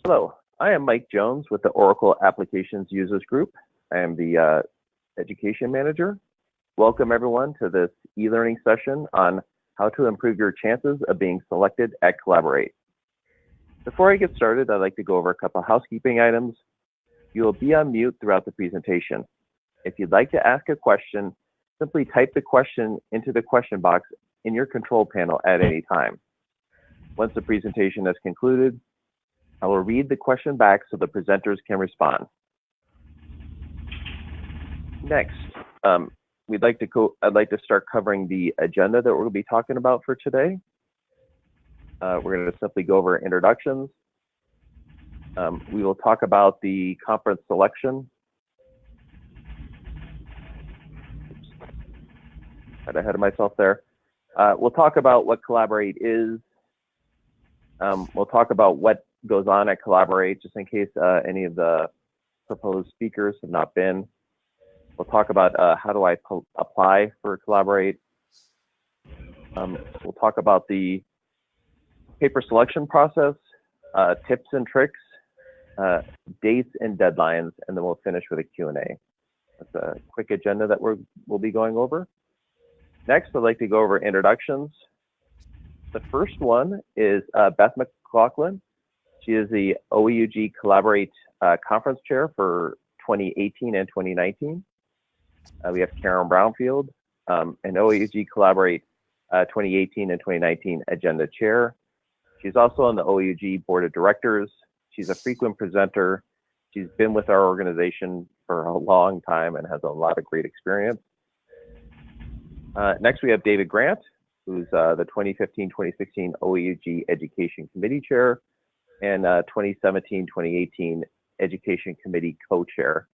Hello, I am Mike Jones with the Oracle Applications Users Group. I am the Education Manager. Welcome everyone to this e-learning session on how to improve your chances of being selected at Collaborate. Before I get started, I'd like to go over a couple of housekeeping items. You will be on mute throughout the presentation. If you'd like to ask a question, simply type the question into the question box in your control panel at any time. Once the presentation is concluded, I will read the question back so the presenters can respond. Next, I'd like to start covering the agenda that we're going to be talking about for today. We're going to simply go over introductions. We will talk about the conference selection. Oops. Got ahead of myself there. We'll talk about what Collaborate is. We'll talk about what goes on at Collaborate, just in case any of the proposed speakers have not been. We'll talk about how do I apply for Collaborate. We'll talk about the paper selection process, tips and tricks, dates and deadlines, and then we'll finish with a Q&A. That's a quick agenda that we'll be going over. Next, I'd like to go over introductions. The first one is Beth McLaughlin. She is the OAUG Collaborate Conference Chair for 2018 and 2019. We have Karen Brownfield, an OAUG Collaborate 2018 and 2019 Agenda Chair. She's also on the OAUG Board of Directors. She's a frequent presenter. She's been with our organization for a long time and has a lot of great experience. Next, we have David Grant, who's the 2015-2016 OAUG Education Committee Chair and 2017-2018 Education Committee Co-Chair.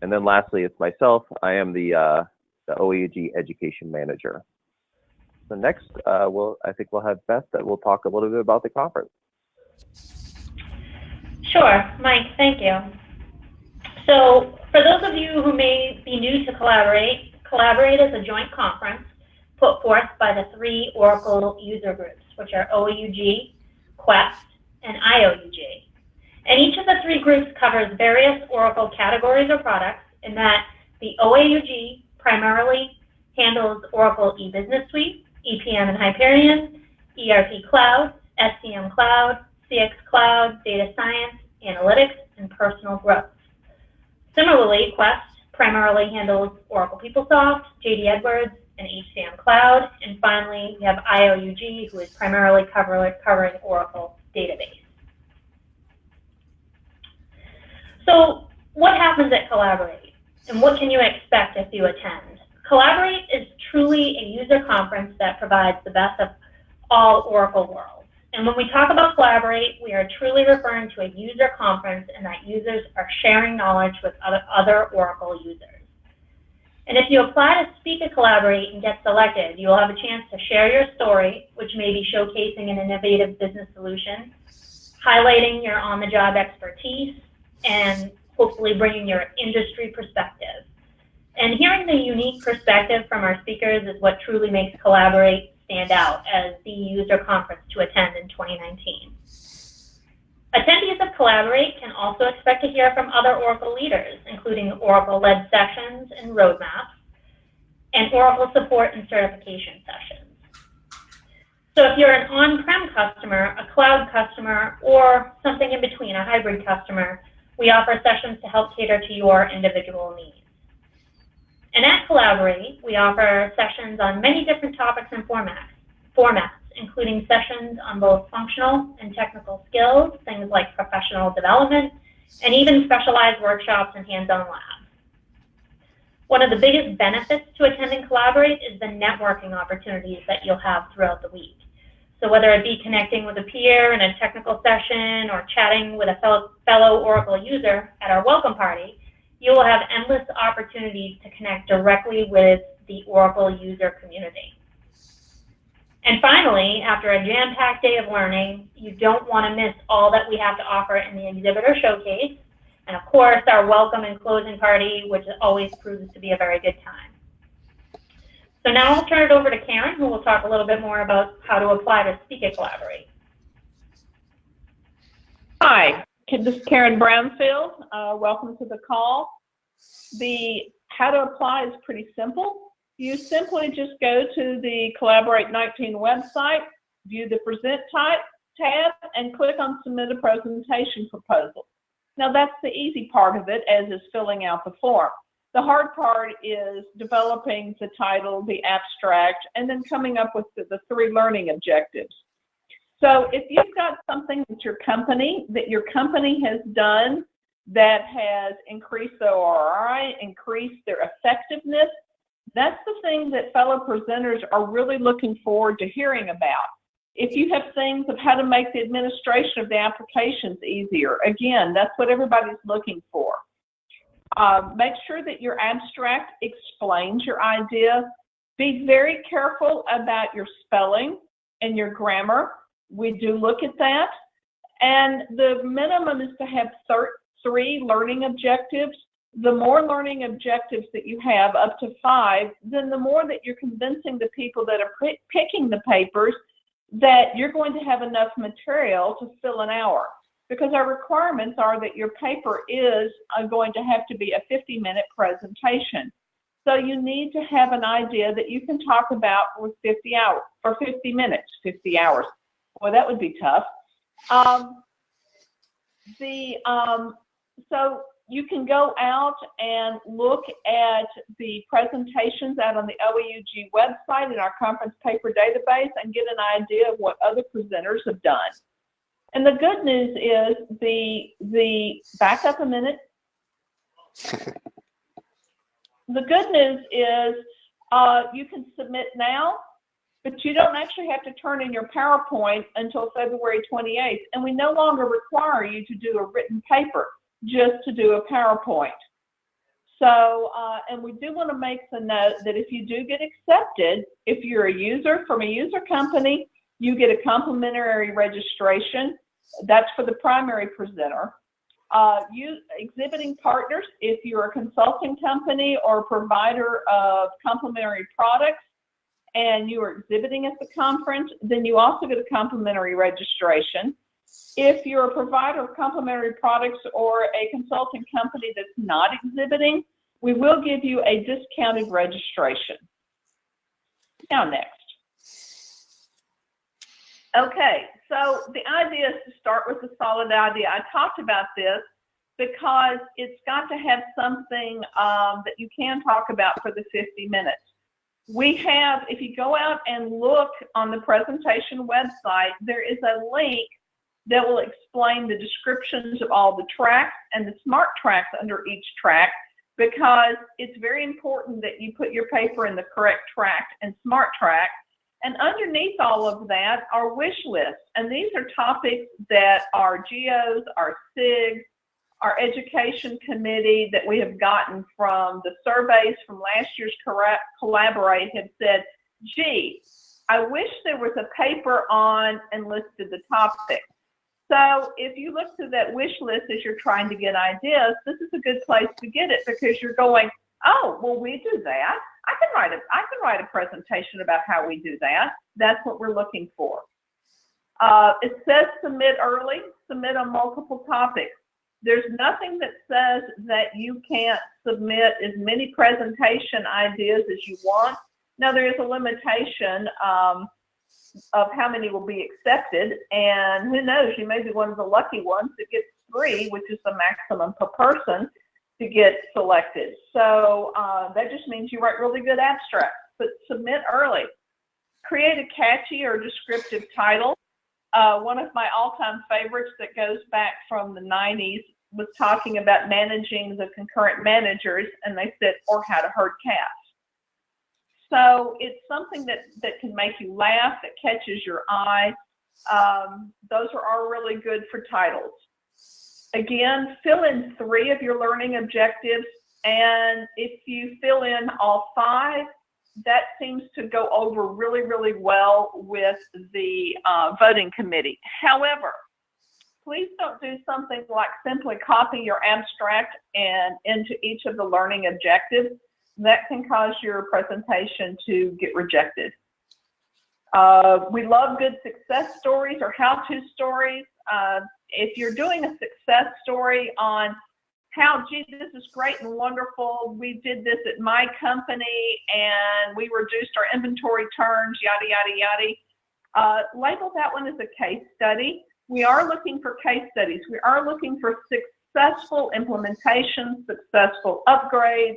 And then lastly, it's myself. I am the OAUG Education Manager. So next, I think we'll have Beth that will talk a little bit about the conference. Sure, Mike, thank you. So for those of you who may be new to Collaborate, Collaborate is a joint conference put forth by the three Oracle user groups, which are OAUG, Quest, and IOUG. And each of the three groups covers various Oracle categories or products, in that the OAUG primarily handles Oracle e-Business Suite, EPM and Hyperion, ERP Cloud, SCM Cloud, CX Cloud, Data Science, Analytics, and Personal Growth. Similarly, Quest primarily handles Oracle PeopleSoft, JD Edwards, and HCM Cloud. And finally, we have IOUG, who is primarily covering Oracle Database. So what happens at Collaborate, and what can you expect if you attend? Collaborate is truly a user conference that provides the best of all Oracle worlds. And when we talk about Collaborate, we are truly referring to a user conference, and that users are sharing knowledge with other Oracle users. And if you apply to speak at Collaborate and get selected, you will have a chance to share your story, which may be showcasing an innovative business solution, highlighting your on-the-job expertise, and hopefully bringing your industry perspective. And hearing the unique perspective from our speakers is what truly makes Collaborate stand out as the user conference to attend in 2019. Attendees of Collaborate can also expect to hear from other Oracle leaders, including Oracle-led sessions and roadmaps, and Oracle support and certification sessions. So if you're an on-prem customer, a cloud customer, or something in between, a hybrid customer, we offer sessions to help cater to your individual needs. And at Collaborate, we offer sessions on many different topics and formats, including sessions on both functional and technical skills, things like professional development, and even specialized workshops and hands-on labs. One of the biggest benefits to attending Collaborate is the networking opportunities that you'll have throughout the week. So whether it be connecting with a peer in a technical session or chatting with a fellow Oracle user at our welcome party, you will have endless opportunities to connect directly with the Oracle user community. And finally, after a jam-packed day of learning, you don't want to miss all that we have to offer in the exhibitor showcase, and of course our welcome and closing party, which always proves to be a very good time. So now I'll turn it over to Karen, who will talk a little bit more about how to apply to speak at Collaborate. Hi, this is Karen Brownfield. Welcome to the call. The how to apply is pretty simple. You simply just go to the Collaborate 19 website, view the Present Type tab, and click on Submit a Presentation Proposal. Now that's the easy part of it, as is filling out the form. The hard part is developing the title, the abstract, and then coming up with the 3 learning objectives. So if you've got something that your company has done that has increased the ROI, increased their effectiveness, that's the thing that fellow presenters are really looking forward to hearing about. If you have things of how to make the administration of the applications easier, again, that's what everybody's looking for. Make sure that your abstract explains your idea. Be very careful about your spelling and your grammar. We do look at that. And the minimum is to have 3 learning objectives. The more learning objectives that you have, up to 5, then the more that you're convincing the people that are picking the papers that you're going to have enough material to fill an hour. Because our requirements are that your paper is going to have to be a 50-minute presentation. So you need to have an idea that you can talk about for 50 hours, or 50 minutes, 50 hours. Boy, that would be tough. So you can go out and look at the presentations out on the OAUG website in our conference paper database and get an idea of what other presenters have done. And the good news is back up a minute. The good news is you can submit now, but you don't actually have to turn in your PowerPoint until February 28th. And we no longer require you to do a written paper, just to do a PowerPoint. So, and we do want to make the note that if you do get accepted, if you're a user from a user company, you get a complimentary registration. That's for the primary presenter. Exhibiting partners, if you're a consulting company or a provider of complimentary products and you are exhibiting at the conference, then you also get a complimentary registration. If you're a provider of complimentary products or a consulting company that's not exhibiting, we will give you a discounted registration. Now next. Okay, so the idea is to start with a solid idea. I talked about this because it's got to have something that you can talk about for the 50 minutes. We have, if you go out and look on the presentation website, there is a link that will explain the descriptions of all the tracks and the smart tracks under each track, because it's very important that you put your paper in the correct track and smart track. And underneath all of that are wish lists. And these are topics that our GOs, our SIGs, our education committee that we have gotten from the surveys from last year's Collaborate have said, gee, I wish there was a paper on, and listed the topics. So if you look through that wish list as you're trying to get ideas, this is a good place to get it, because you're going, oh, well, we do that. I can write a presentation about how we do that. That's what we're looking for. It says submit early, submit on multiple topics. There's nothing that says that you can't submit as many presentation ideas as you want. Now, there is a limitation of how many will be accepted, and who knows, you may be one of the lucky ones that gets 3, which is the maximum per person, to get selected. So that just means you write really good abstracts, but submit early. Create a catchy or descriptive title. One of my all-time favorites that goes back from the 90s was talking about managing the concurrent managers, and they said, or how to herd cats. So it's something that can make you laugh, that catches your eye. Those are all really good for titles. Again, fill in 3 of your learning objectives, and if you fill in all 5, that seems to go over really, really well with the voting committee. However, please don't do something like simply copy your abstract and into each of the learning objectives. That can cause your presentation to get rejected. We love good success stories or how-to stories. If you're doing a success story on how, gee, this is great and wonderful, we did this at my company and we reduced our inventory turns, yada, yada, yada, label that one as a case study. We are looking for case studies. We are looking for successful implementations, successful upgrades,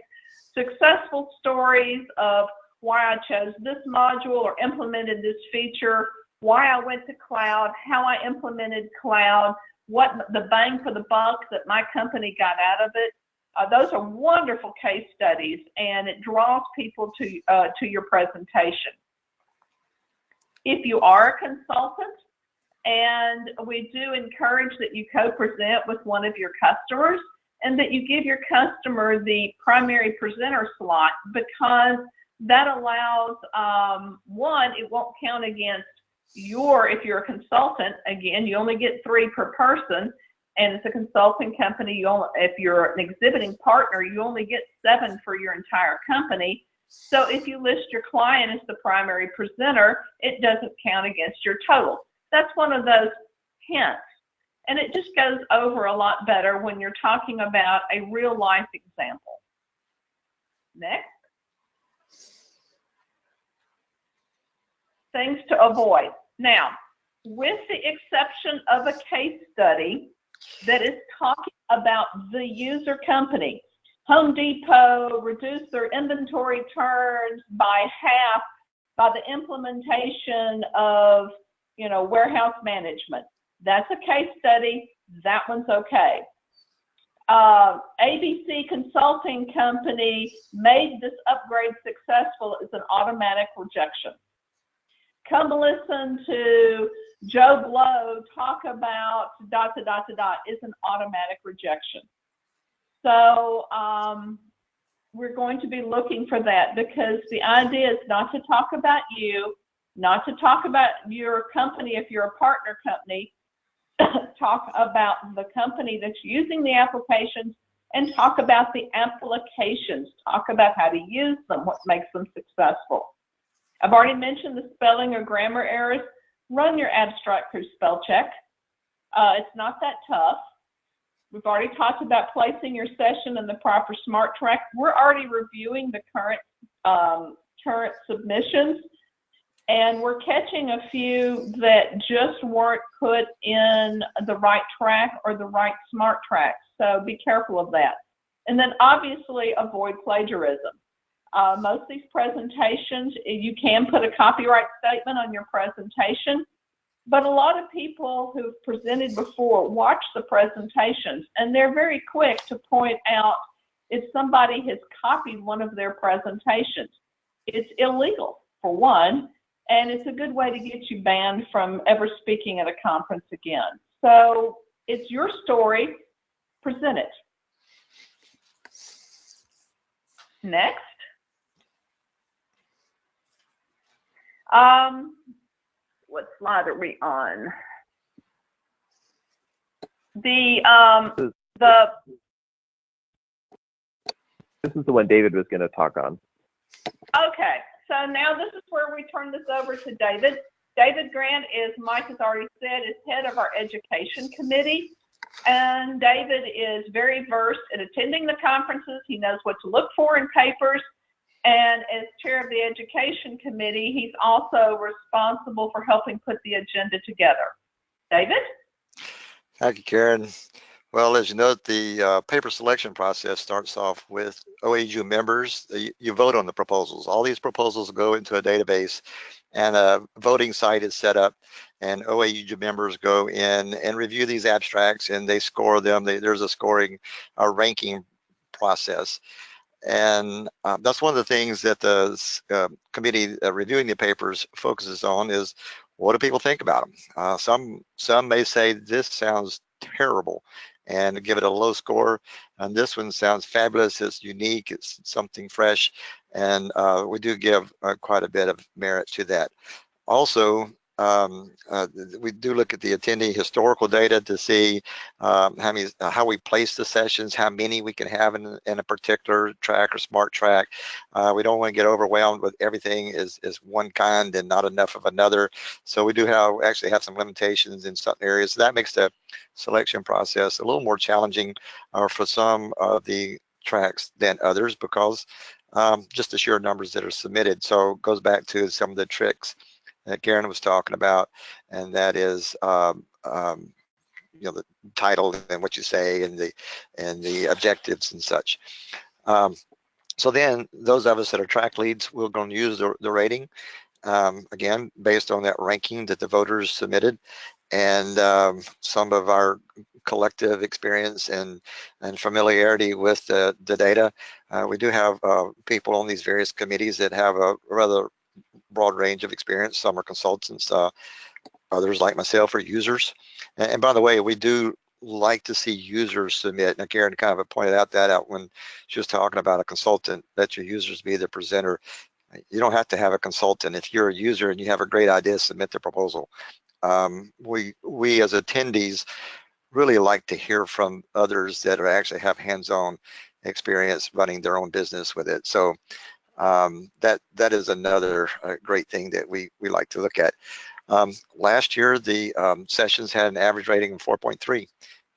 successful stories of why I chose this module or implemented this feature, why I went to cloud, how I implemented cloud, what the bang for the buck that my company got out of it. Those are wonderful case studies, and it draws people to your presentation. If you are a consultant, and we do encourage that you co-present with one of your customers and that you give your customer the primary presenter slot, because that allows, one, it won't count against if you're a consultant, again, you only get 3 per person, and it's a consulting company, if you're an exhibiting partner, you only get 7 for your entire company. So if you list your client as the primary presenter, it doesn't count against your total. That's one of those hints, and it just goes over a lot better when you're talking about a real life example. Next. Things to avoid. Now, with the exception of a case study that is talking about the user company, Home Depot reduced their inventory turns by half by the implementation of, warehouse management. That's a case study. That one's okay. ABC Consulting Company made this upgrade successful is an automatic rejection. Come listen to Joe Blow talk about ... is an automatic rejection. So we're going to be looking for that, because the idea is not to talk about you, not to talk about your company if you're a partner company, talk about the company that's using the applications, and talk about the applications, talk about how to use them, what makes them successful. I've already mentioned the spelling or grammar errors. Run your abstract through spell check. It's not that tough. We've already talked about placing your session in the proper smart track. We're already reviewing the current submissions, and we're catching a few that just weren't put in the right track or the right smart track. So be careful of that. And then obviously avoid plagiarism. Most of these presentations, you can put a copyright statement on your presentation, but a lot of people who've presented before watch the presentations, and they're very quick to point out if somebody has copied one of their presentations. It's illegal, for one, and it's a good way to get you banned from ever speaking at a conference again. So it's your story, present it. Next. What slide are we on? This is the one David was going to talk on. Okay, so now this is where we turn this over to David. David Grant is, Mike has already said, is head of our education committee. And David is very versed at attending the conferences. He knows what to look for in papers. And as chair of the education committee, he's also responsible for helping put the agenda together. David? Thank you, Karen. Well, as you note, the paper selection process starts off with OAUG members. You vote on the proposals. All these proposals go into a database, and a voting site is set up, and OAUG members go in and review these abstracts, and they score them. There's a scoring, ranking process. And that's one of the things that the committee reviewing the papers focuses on is, what do people think about them? Some may say this sounds terrible and give it a low score, and this one sounds fabulous, it's unique, it's something fresh, and we do give quite a bit of merit to that. Also, we do look at the attendee historical data to see how we place the sessions, how many we can have in a particular track or smart track. We don't want to get overwhelmed with everything is one kind and not enough of another. So we do actually have some limitations in certain areas. So that makes the selection process a little more challenging for some of the tracks than others, because just the sheer numbers that are submitted. So it goes back to some of the tricks that Karen was talking about, and that is the title and what you say and the objectives and such. So then those of us that are track leads, we're going to use the rating, again, based on that ranking that the voters submitted, and some of our collective experience and familiarity with the data. We do have people on these various committees that have a rather broad range of experience. Some are consultants, others like myself are users. And by the way, we do like to see users submit. Now, Karen kind of pointed out when she was talking about a consultant, let your users be the presenter. You don't have to have a consultant. If you're a user and you have a great idea, submit the proposal. We as attendees really like to hear from others that actually have hands-on experience running their own business with it. So that is another great thing that we like to look at. Last year, the sessions had an average rating of 4.3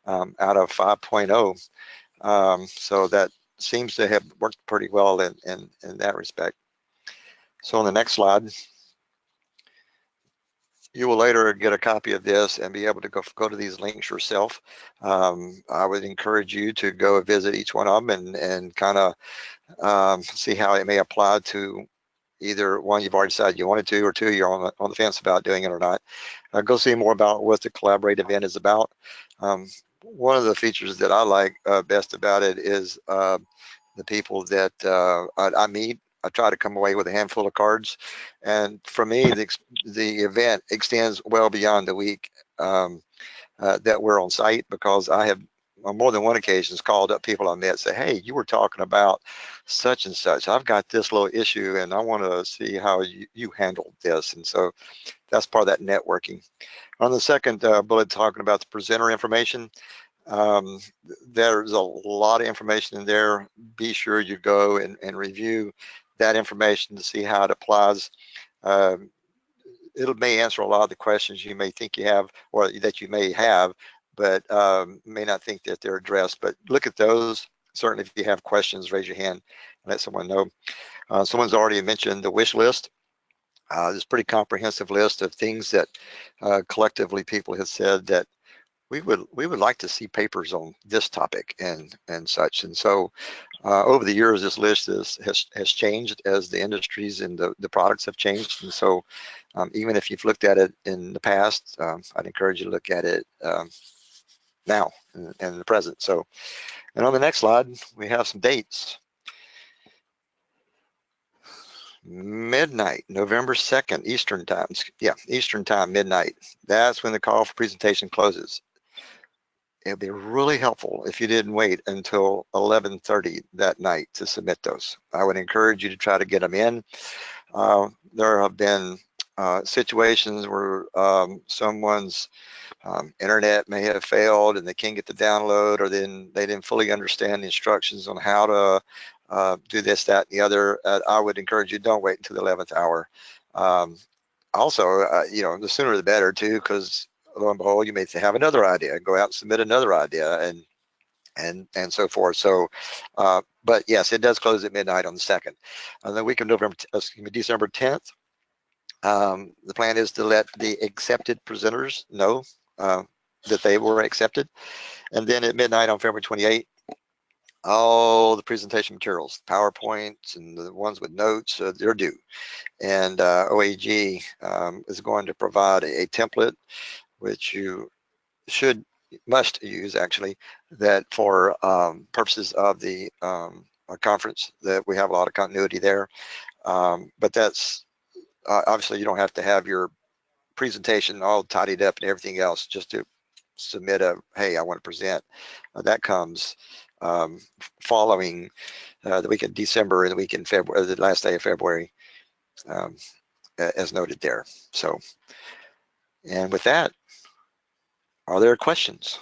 out of 5.0. So that seems to have worked pretty well in that respect. So on the next slide, you will later get a copy of this and be able to go to these links yourself. I would encourage you to go visit each one of them and kind of see how it may apply to either one you've already decided you wanted to, or two you're on the fence about doing it or not. Go see more about what the Collaborate event is about. One of the features that I like best about it is the people that I meet. I try to come away with a handful of cards, and for me, the event extends well beyond the week that we're on site, because I have on more than one occasion called up people I met and say, hey, you were talking about such and such. I've got this little issue and I want to see how you handled this. And so that's part of that networking. On the second bullet, talking about the presenter information, there's a lot of information in there. Be sure you go and review that information to see how it applies. It may answer a lot of the questions you may think you have, or that you may have, but may not think that they're addressed. But look at those. Certainly, if you have questions, raise your hand and let someone know. Someone's already mentioned the wish list. There's a pretty comprehensive list of things that collectively people have said that we would like to see papers on this topic and such. And so over the years, this list has changed as the industries and the products have changed. And so even if you've looked at it in the past, I'd encourage you to look at it now and in the present. So, and on the next slide, we have some dates. Midnight, November 2nd, Eastern time. Yeah, Eastern time, midnight. That's when the call for presentation closes. It'd be really helpful if you didn't wait until 11:30 that night to submit those. I would encourage you to try to get them in. There have been situations where someone's internet may have failed and they can't get the download, or then they didn't fully understand the instructions on how to do this, that, and the other. I would encourage you, don't wait until the 11th hour. Also, the sooner the better too, because lo and behold, you may have another idea, go out and submit another idea, and so forth. So, but yes, it does close at midnight on the 2nd. On the week of December 10th, the plan is to let the accepted presenters know that they were accepted. And then at midnight on February 28th, all the presentation materials, PowerPoints and the ones with notes, they're due. And OAUG is going to provide a template, which you must use actually, that for purposes of the conference, that we have a lot of continuity there. But that's obviously, you don't have to have your presentation all tidied up and everything else just to submit hey, I want to present. That comes following the week in December and the week in February, the last day of February, as noted there. So And with that, are there questions?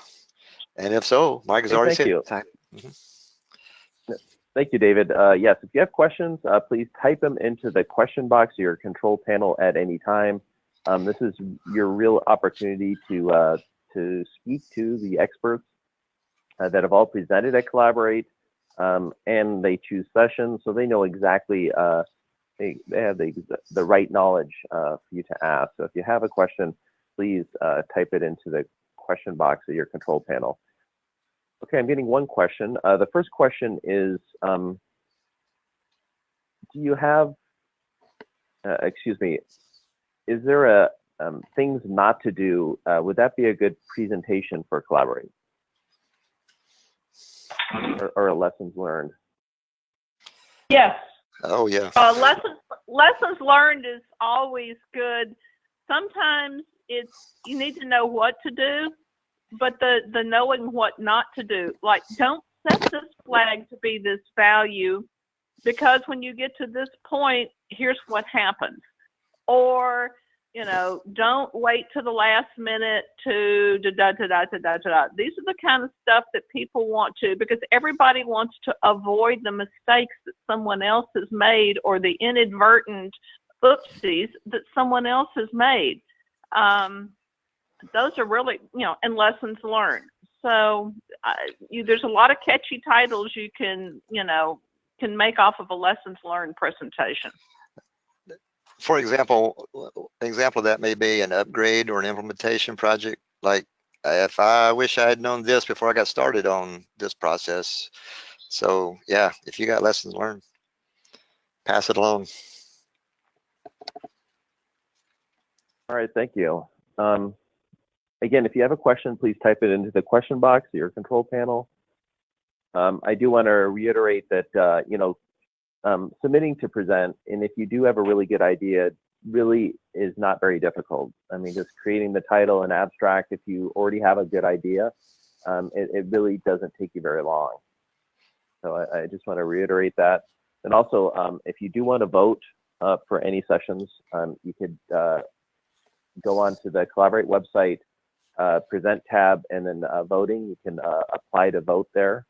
And if so, Mike has already Thank said. you. Mm-hmm. Thank you, David. Yes, if you have questions, please type them into the question box of your control panel at any time. This is your real opportunity to speak to the experts that have all presented at Collaborate, and they choose sessions, so they know exactly, they have the right knowledge for you to ask. So if you have a question, please type it into the question box of your control panel. Okay, I'm getting one question. The first question is, do you have, excuse me, is there a things not to do? Would that be a good presentation for Collaborate? Or a lessons learned? Yes. Oh, yeah. Lessons learned is always good. Sometimes you need to know what to do, but the knowing what not to do, like don't set this flag to be this value, because when you get to this point, here's what happens. Or, you know, don't wait to the last minute to da-da-da-da-da-da-da. These are the kind of stuff that people want to, because everybody wants to avoid the mistakes that someone else has made or the inadvertent oopsies that someone else has made. Those are really, you know, and lessons learned. So there's a lot of catchy titles you can, you know, can make off of a lessons learned presentation. For example, an example of that may be an upgrade or an implementation project. Like, if I wish I had known this before I got started on this process. So yeah, if you got lessons learned, pass it along. All right, thank you. Again, if you have a question, please type it into the question box of your control panel. I do want to reiterate that, you know, submitting to present, and if you do have a really good idea, really is not very difficult. I mean, just creating the title and abstract, if you already have a good idea, it really doesn't take you very long. So I just want to reiterate that. And also, if you do want to vote for any sessions, you could go onto the Collaborate website, present tab, and then voting. You can apply to vote there.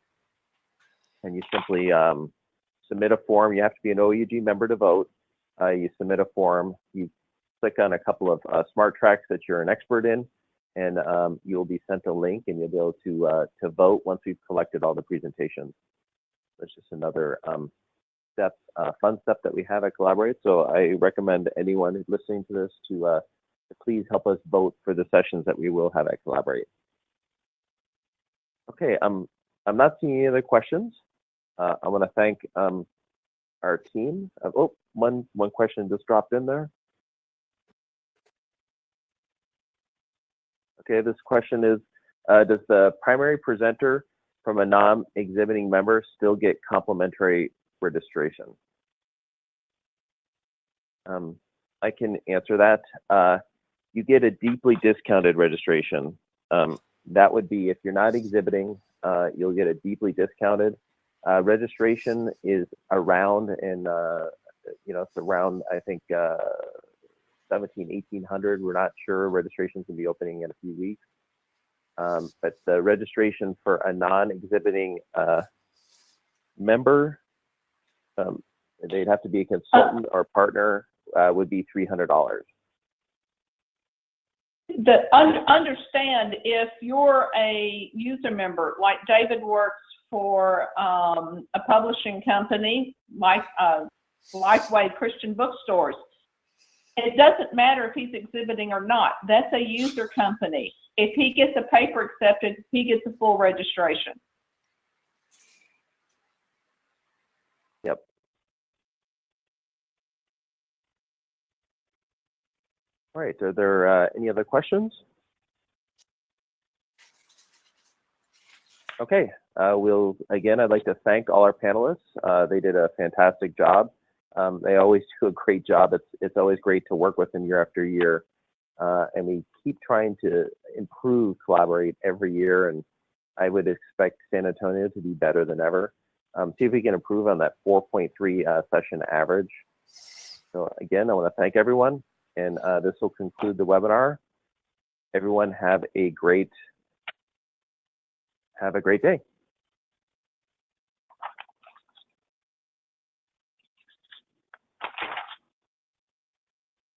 And you simply submit a form. You have to be an OAUG member to vote. You submit a form. You click on a couple of smart tracks that you're an expert in, and you'll be sent a link, and you'll be able to vote once we've collected all the presentations. That's just another step, fun step that we have at Collaborate. So I recommend anyone who's listening to this to please help us vote for the sessions that we will have at Collaborate. Okay, I'm not seeing any other questions. I want to thank our team. Oh, one question just dropped in there. Okay, this question is, does the primary presenter from a non-exhibiting member still get complimentary registration? I can answer that. You get a deeply discounted registration. That would be if you're not exhibiting, you'll get a deeply discounted. Registration is around, and you know, it's around, I think, 1,800. We're not sure. Registrations will be opening in a few weeks. But the registration for a non-exhibiting member, they'd have to be a consultant or partner, would be $300. Understand, if you're a user member, like David works for a publishing company, like Lifeway Christian bookstores, it doesn't matter if he's exhibiting or not. That's a user company. If he gets a paper accepted, he gets a full registration. Yep. All right, are there any other questions? Okay, again, I'd like to thank all our panelists. They did a fantastic job. They always do a great job. It's always great to work with them year after year. And we keep trying to improve, Collaborate every year. And I would expect San Antonio to be better than ever. See if we can improve on that 4.3 session average. So again, I want to thank everyone. And this will conclude the webinar. everyone have a great day.